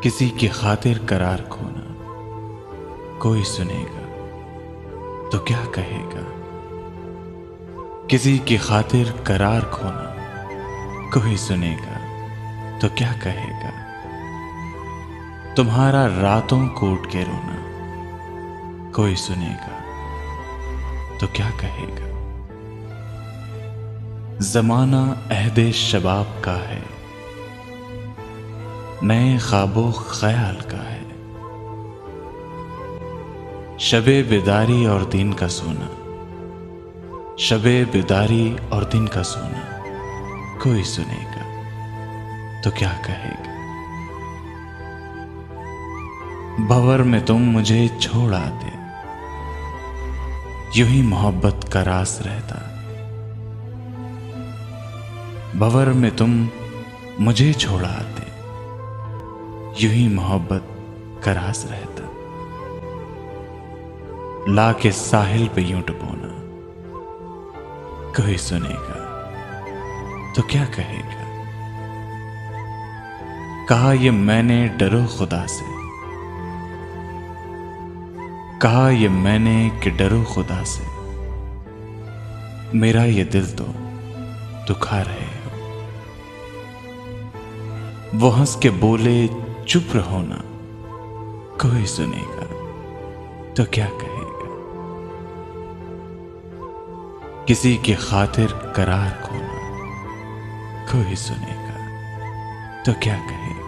किसी की खातिर करार खोना कोई सुनेगा तो क्या कहेगा। किसी की खातिर करार खोना कोई सुनेगा तो क्या कहेगा। तुम्हारा रातों को उठ के रोना कोई सुनेगा तो क्या कहेगा। जमाना अहदे शबाब का है, नए ख्वाबों ख्याल का है। शबे बेदारी और दिन का सोना, शबे बेदारी और दिन का सोना कोई सुनेगा तो क्या कहेगा। भंवर में तुम मुझे छोड़ आते, यूं ही मोहब्बत का रास रहता। भंवर में तुम मुझे छोड़ आते, यूं ही मोहब्बत का रास रहता। ला के साहिल पे यूं डुबोना कोई सुनेगा तो क्या कहेगा। कहा ये मैंने डरो खुदा से, कहा ये मैंने कि डरो खुदा से। मेरा ये दिल तो दुखा रहे हो। वो हंस के बोले चुप रहो ना कोई सुनेगा तो क्या कहेगा। किसी की खातिर करार खोना कोई सुनेगा तो क्या कहेगा।